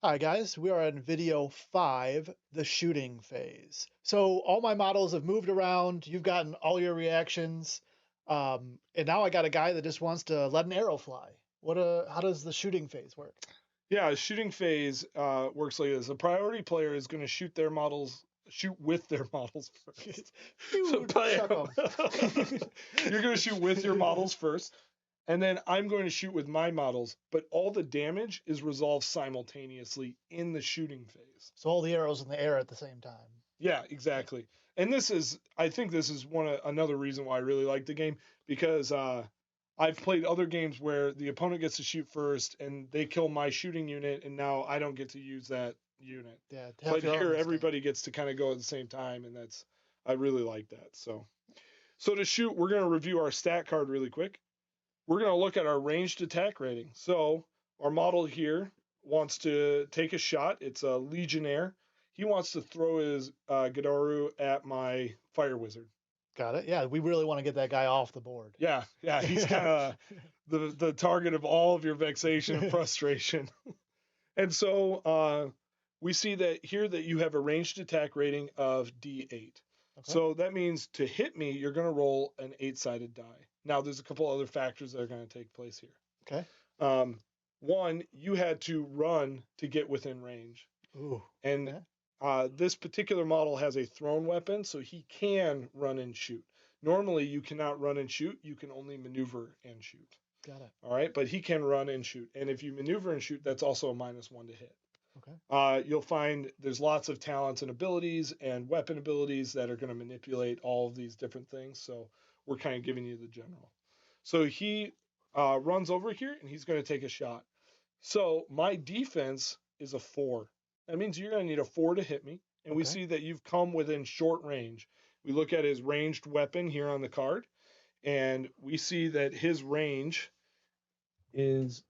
Hi guys, we are in video 5, the shooting phase. So all my models have moved around, you've gotten all your reactions, and now I got a guy that just wants to let an arrow fly. How does the shooting phase work? Yeah, a shooting phase works like this. A priority player is going to shoot with their models first. So Phew, chuck 'em. you're going to shoot with your models first, and then I'm going to shoot with my models, but all the damage is resolved simultaneously in the shooting phase. So all the arrows in the air at the same time. Yeah, exactly. And I think this is another reason why I really like the game because I've played other games where the opponent gets to shoot first and they kill my shooting unit, and now I don't get to use that unit. Yeah, to But have your here, own stuff. everybody gets to kind of go at the same time, and I really like that. So to shoot, we're going to review our stat card really quick. We're going to look at our ranged attack rating. So our model here wants to take a shot. It's a Legionnaire. He wants to throw his Gidaru at my Fire Wizard. Got it. Yeah, we really want to get that guy off the board. Yeah, he's kind of the target of all of your vexation and frustration. And so we see that here that you have a ranged attack rating of D8. Okay. So that means to hit me, you're going to roll an 8-sided die. Now, there's a couple other factors that are going to take place here. Okay. One, you had to run to get within range. Ooh. And this particular model has a thrown weapon, so he can run and shoot. Normally, you cannot run and shoot. You can only maneuver and shoot. Got it. All right, but he can run and shoot. And if you maneuver and shoot, that's also a -1 to hit. Okay. You'll find there's lots of talents and abilities and weapon abilities that are going to manipulate all of these different things. So we're kind of giving you the general. So he runs over here and he's going to take a shot. So my defense is a 4. That means you're going to need a 4 to hit me. And we Okay. see that you've come within short range. We look at his ranged weapon here on the card, and we see that his range is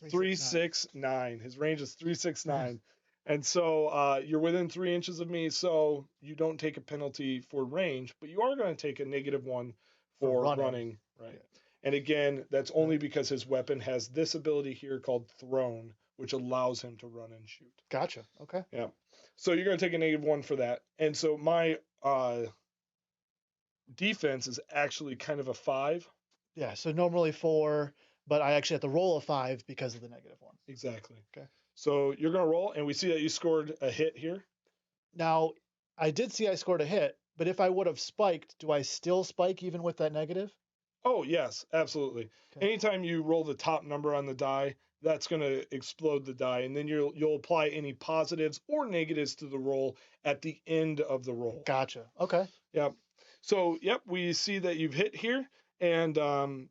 369. His range is 369. And so you're within 3 inches of me, so you don't take a penalty for range, but you are going to take a -1 for running. Right. Yeah. And again, that's only because his weapon has this ability here called thrown, which allows him to run and shoot. Gotcha. Okay. Yeah. So you're going to take a -1 for that. And so my defense is actually kind of a 5. Yeah. So normally 4, but I actually have to roll a 5 because of the -1. Exactly. Okay. So you're going to roll, and we see that you scored a hit here. Now, I did see I scored a hit, but if I would have spiked, do I still spike even with that negative? Oh, yes, absolutely. Okay. Anytime you roll the top number on the die, that's going to explode the die, and then you'll apply any positives or negatives to the roll at the end of the roll. Gotcha. Okay. Yep. So, yep, we see that you've hit here, and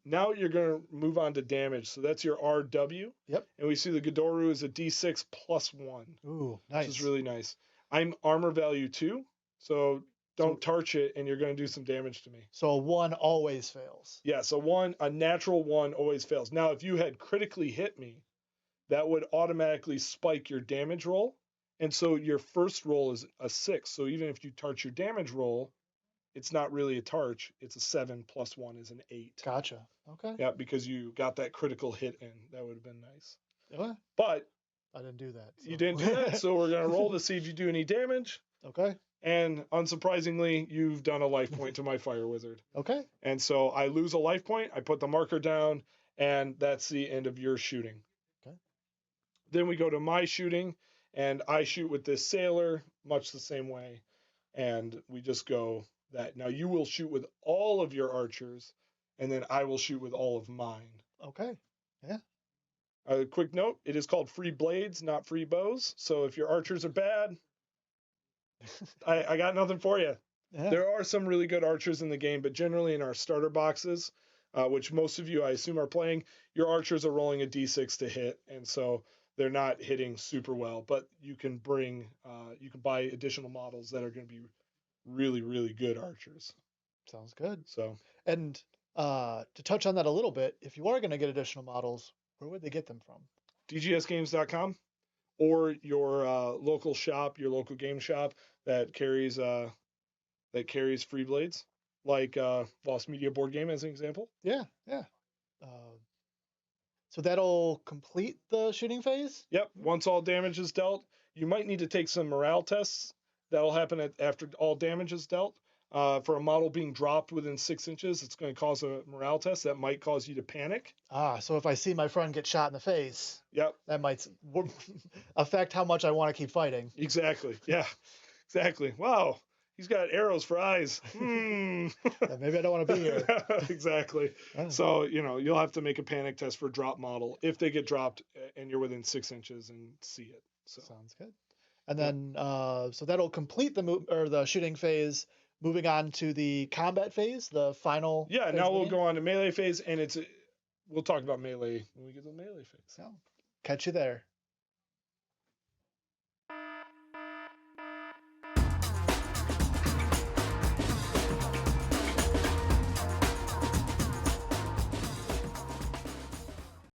now you're going to move on to damage. So that's your RW. Yep. And we see the Ghidorah is a D6 +1. Ooh, nice. Which is really nice. I'm armor value 2, so don't torch it, and you're going to do some damage to me. So a 1 always fails. Yeah, so a natural 1 always fails. Now, if you had critically hit me, that would automatically spike your damage roll, and so your first roll is a 6. So even if you torch your damage roll, it's not really a torch. It's a 7 + 1 is an 8. Gotcha. Okay. Yeah, because you got that critical hit in. That would have been nice. Yeah. But I didn't do that. You didn't do that, so we're going to roll to see if you do any damage. Okay. And unsurprisingly, you've done a life point to my Fire Wizard. Okay. And so I lose a life point. I put the marker down, and that's the end of your shooting. Okay. Then we go to my shooting, and I shoot with this sailor, much the same way. And we just go that. Now you will shoot with all of your archers, and then I will shoot with all of mine. Okay. Yeah. A quick note, it is called Freeblades, not free bows. So if your archers are bad, I got nothing for you. Yeah. There are some really good archers in the game, but generally in our starter boxes, which most of you, I assume, are playing, your archers are rolling a d6 to hit, and so they're not hitting super well. But you can buy additional models that are going to be really, really good archers. Sounds good. So, and to touch on that a little bit, if you are going to get additional models, where would they get them from? DGSgames.com or your local shop, your local game shop that carries Freeblades, like Lost Media Board Game as an example. Yeah. So that'll complete the shooting phase? Yep. Once all damage is dealt, you might need to take some morale tests. That'll happen after all damage is dealt. For a model being dropped within 6 inches, it's going to cause a morale test that might cause you to panic. So if I see my friend get shot in the face, Yep. that might affect how much I want to keep fighting. Exactly. Yeah. Exactly. Wow. He's got arrows for eyes. Yeah, maybe I don't want to be here. Exactly. Oh. So, you'll have to make a panic test for drop model if they get dropped and you're within 6 inches and see it. So Sounds good. And then, so that'll complete the shooting phase. Moving on to the combat phase, the final. Yeah. phase Now of the we'll game. go on to melee phase, and we'll talk about melee when we get to the melee phase. So, catch you there.